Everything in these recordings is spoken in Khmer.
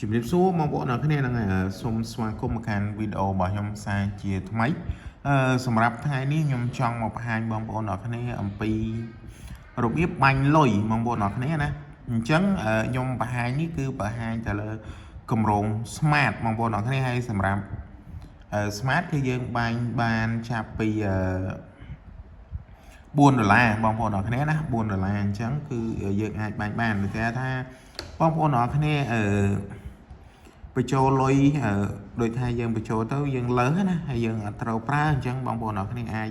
ជំរាបសួរបងប្អូនអ្នកគ្នានឹងសូមស្វាគមន៍មកកាន់វីដេអូរបស់ខ្ញុំសាជាថ្មីសម្រាប់ថ្ងៃនេះខ្ញុំចង់មកបង្ហាញបងប្អូនអ្នកគ្នាអំពីរបៀបបាញ់លុយបងប្អូនអ្នកគ្នាណាអញ្ចឹងខ្ញុំបង្ហាញនេះគឺបង្ហាញទៅលើគម្រោង Smart បងប្អូនអ្នកគ្នាហើយសម្រាប់Smart គឺយើងបាញ់បានចាប់ពី$4បងប្អូនអ្នកគ្នាណា$4អញ្ចឹងគឺយើងអាចបាញ់បានគេថាបងប្អូនអ្នកគ្នាបញ្ចូលលុយដូចថាយើងបញ្ចូលទៅយើងលើសណាហើយយើងអត់ត្រូវប្រើអញ្ចឹងបងប្អូនអ្នកគ្នាអាច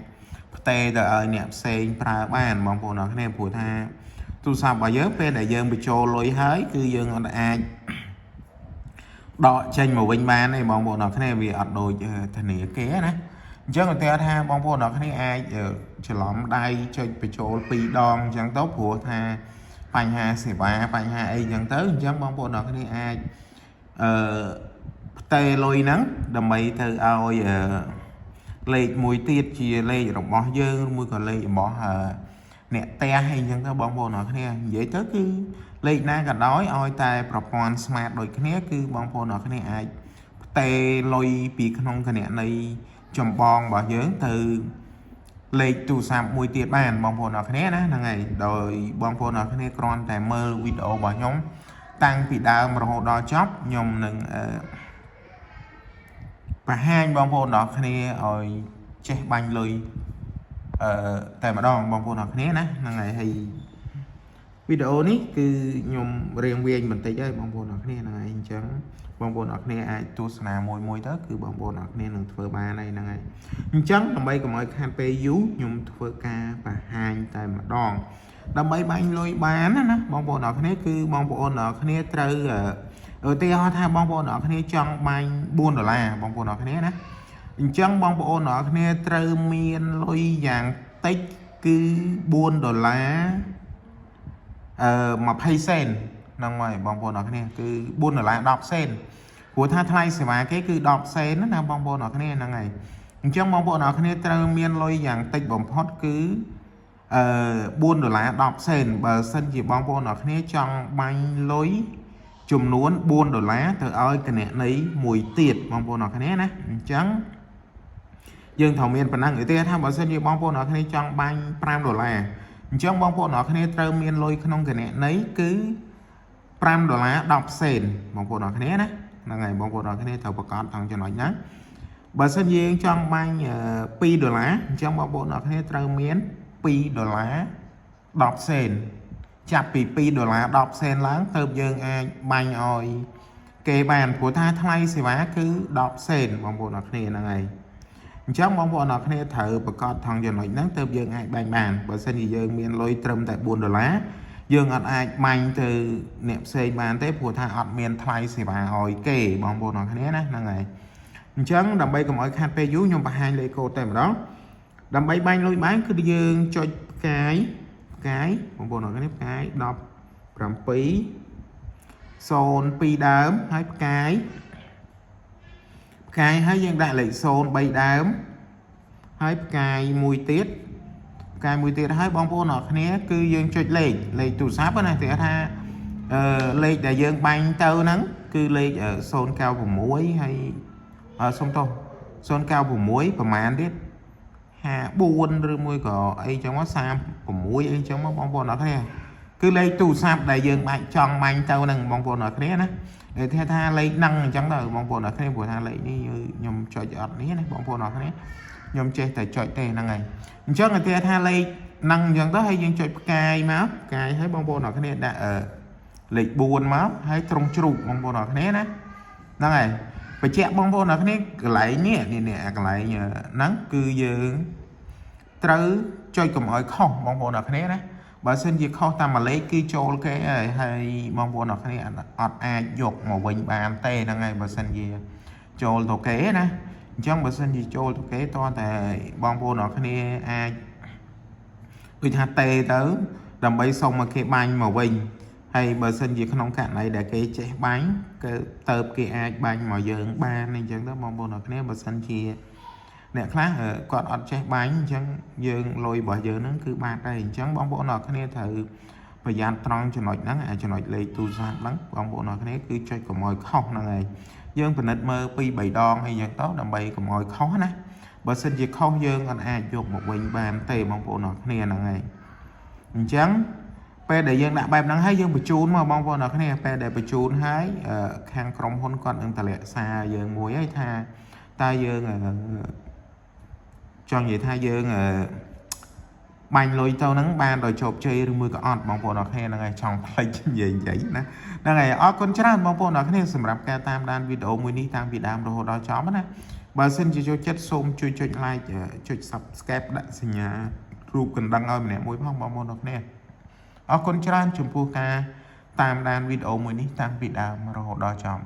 ផ្ទេរទៅឲ្យអ្នកផ្សេងប្រើបានបងប្អូនអ្នកគ្នាព្រោះថាទូរស័ព្ទរបស់យើងពេលដែលយើងបញ្ចូលលុយហើយគឺយើងអត់អាចដកចេញមកវិញបានទេបងប្អូនអ្នកគ្នាវាអត់ដូចធនាគារណាអញ្ចឹងឧទាហរណ៍ថាបងប្អូនអ្នកគ្នាអាចច្រឡំដៃចុចបញ្ចូល2ដងអញ្ចឹងទៅព្រោះថាបញ្ហាសេវាបញ្ហាអីអញ្ចឹងទៅអញ្ចឹងបងប្អូនអ្នកគ្នាអាចផ្ទេរលុយហ្នឹងដើម្បីទៅឲ្យលេខមួយទៀតជាលេខរបស់យើងមួយក៏លេខរបស់អ្នកផ្ទះអីចឹងទៅបងប្អូនអ្នកគ្នានិយាយទៅគឺលេខណាក៏ដោយឲ្យតែប្រព័ន្ធ Smart ដូចគ្នាគឺបងប្អូនអ្នកគ្នាអាចផ្ទេរលុយពីក្នុងគណនីចម្បងរបស់យើងទៅលេខទូរស័ព្ទមួយទៀតបានបងប្អូនអ្នកគ្នាណាហ្នឹងហើយដោយបងប្អូនអ្នកគ្នាគ្រាន់តែមើលវីដេអូរបស់ខ្ញុំតាំងពីដើមរហូតដល់ចប់ខ្ញុំនឹងបង្ហាញបងប្អូនអ្នកគ្នាឲ្យចេះបាញ់លុយតែម្ដងបងប្អូនអ្នកគ្នាណាហ្នឹងហើយវីដេអូនេះគឺខ្ញុំរៀងវាញបន្តិចហើយបងប្អូនអ្នកគ្នាហ្នឹងហើយអញ្ចឹងបងប្អូនអ្នកគ្នាអាចទស្សនាមួយទៅគឺបងប្អូនអ្នកគ្នានឹងធ្វើបានហើយហ្នឹងហើយអញ្ចឹងដើម្បីកុំឲ្យខាតពេលយូរខ្ញុំធ្វើការបង្ហាញតែម្ដងដើម្បីបាញ់លុយបានណាបងប្អូនអ្នកគ្នាគឺបងប្អូនអ្នកគ្នាត្រូវឧទាហរណ៍ថាបងប្អូនអ្នកគ្នាចង់បាញ់$4បងប្អូនអ្នកគ្នាណាអញ្ចឹងបងប្អូនអ្នកគ្នាត្រូវមានលុយយ៉ាងតិចគឺ$4 20 សេនហ្នឹងហើយបងប្អូនអ្នកគ្នាគឺ$4 10 សេនព្រោះថាថ្លៃសេវាគេគឺ10 សេនណាបងប្អូនអ្នកគ្នាហ្នឹងហើយអញ្ចឹងបងប្អូនអ្នកគ្នាត្រូវមានលុយយ៉ាងតិចបំផុតគឺ$4 10 សេនបើសិនជាបងប្អូនអ្នកគ្នាចង់បាញ់លុយចំនួន$4ទៅឲ្យគណនីមួយទៀតបងប្អូនអ្នកគ្នាណាអញ្ចឹងយើងត្រូវមានប៉ុណ្ណឹងឧទាហរណ៍ថាបើសិនជាបងប្អូនអ្នកគ្នាចង់បាញ់$5អញ្ចឹងបងប្អូនអ្នកគ្នាត្រូវមានលុយក្នុងគណនីគឺ$5 10 សេនបងប្អូនអ្នកគ្នាណាហ្នឹងហើយបងប្អូនអ្នកគ្នាត្រូវប្រកាសខាងចំណុចហ្នឹងបើសិនយើងចង់បាញ់$2អញ្ចឹងបងប្អូនអ្នកគ្នាត្រូវមាន$2 10 សេនចាប់ពី$2 10 សេនឡើងទៅយើងអាចបាញ់ឲ្យគេបានព្រោះថាថ្លៃសេវាគឺ10 សេនបងប្អូនអ្នកគ្នាហ្នឹងហើយអញ្ចឹងបងប្អូនអ្នកគ្នាត្រូវប្រកាសថងចំណុចហ្នឹងទៅយើងអាចបាញ់បានបើសិនជាយើងមានលុយត្រឹមតែ$4យើងអត់អាចបាញ់ទៅអ្នកផ្សេងបានទេព្រោះថាអត់មានថ្លៃសេវាឲ្យគេបងប្អូនអ្នកគ្នាណាហ្នឹងហើយអញ្ចឹងដើម្បីកុំឲ្យខាតពេលយូរខ្ញុំបង្ហាញលេខកូដតែម្ដងដើម្បីបាញ់លុយបានគឺយើងចុចផ្កាយបងប្អូនអ្នកគ្នាផ្កាយ17 02ដើមហើយផ្កាយហើយយើងដាក់លេខ03ដើមហើយផ្កាយមួយទៀតហើយបងប្អូនអ្នកគ្នាគឺយើងចុចលេខទូរស័ព្ទណាគេថាលេខដែលយើងបាញ់ទៅហ្នឹងគឺលេខ096ហើយសុំទោស096ប្រហែលទៀត54ឬមួយក៏អីចឹងមក36អីចឹងមកបងប្អូនអ្នកគ្នាគឺលេខទូរស័ព្ទដែលយើងបាច់ចង់បាញ់ទៅហ្នឹងបងប្អូនអ្នកគ្នាណាគេថាលេខហ្នឹងអញ្ចឹងទៅបងប្អូនអ្នកគ្នាព្រោះថាលេខនេះខ្ញុំចុចអត់នេះណាបងប្អូនអ្នកគ្នាខ្ញុំចេះតែចុចទេហ្នឹងហើយអញ្ចឹងគេថាលេខហ្នឹងអញ្ចឹងទៅហើយយើងចុចផ្កាយមកហើយបងប្អូនអ្នកគ្នាដាក់លេខ4មកហើយត្រង់ជ្រូកបងប្អូនអ្នកគ្នាណាហ្នឹងហើយបញ្ជាក់បងប្អូនអ្នកគ្នាកន្លែងនេះកន្លែងហ្នឹងគឺយើងត្រូវចុចកុំឲ្យខុសបងប្អូនអ្នកគ្នាណាបើសិនជាខុសតាមមួយលេខគឺចូលគេហើយបងប្អូនអ្នកគ្នាអត់អាចយកមកវិញបានទេហ្នឹងហើយបើសិនជាចូលទៅគេណាអញ្ចឹងបើសិនជាចូលទៅគេតោះតែបងប្អូនអ្នកគ្នាអាចដូចថាតេទៅដើម្បីសុំឲ្យគេបាញ់មកវិញហើយបើសិនជាក្នុងករណីដែលគេចេះបាញ់គឺទៅគេអាចបាញ់មកយើងបានអញ្ចឹងទៅបងប្អូនអ្នកគ្នាបើសិនជាអ្នកខ្លះគាត់អត់ចេះបាញ់អញ្ចឹងយើងលុយរបស់យើងហ្នឹងគឺបាត់ហើយអញ្ចឹងបងប្អូនអ្នកគ្នាត្រូវ ប្រយ័ត្នត្រង់ចំណុចហ្នឹងចំណុចលេខទូរស័ព្ទហ្នឹងបងប្អូនអរគ្នាគឺចុចកុំឲ្យខុសហ្នឹងហើយយើងពិនិត្យមើល2 3ដងហើយយ៉ាងទៅដើម្បីកុំឲ្យខុសណាបើសិនជាខុសយើងអត់អាចយកមកវិញបានទេបងប្អូនអរគ្នាហ្នឹងហើយអញ្ចឹងពេលដែលយើងដាក់បែបហ្នឹងហើយយើងបញ្ជូនមកបងប្អូនអរគ្នាពេលដែលបញ្ជូនហើយខាងក្រុមហ៊ុនគាត់នឹងតម្លាក់សារយើងមួយហើយថាតើយើងចង់និយាយថាយើងបាញ់លុយទៅហ្នឹងបានដោយជោគជ័យឬមួយក៏អត់បងប្អូនអរគ្នាហ្នឹងហើយចង់ផ្លេចនិយាយណាហ្នឹងហើយអរគុណច្រើនបងប្អូនអរគ្នាសម្រាប់ការតាមដានវីដេអូមួយនេះតាំងពីដើមរហូតដល់ចប់ណាបើសិនជាចូលចិត្តសូមជួយចុច like ចុច subscribe ដាក់សញ្ញារូបកណ្ដឹងឲ្យម្នាក់មួយផងបងប្អូនអរគ្នាអរគុណច្រើនចំពោះការតាមដានវីដេអូមួយនេះតាំងពីដើមរហូតដល់ចប់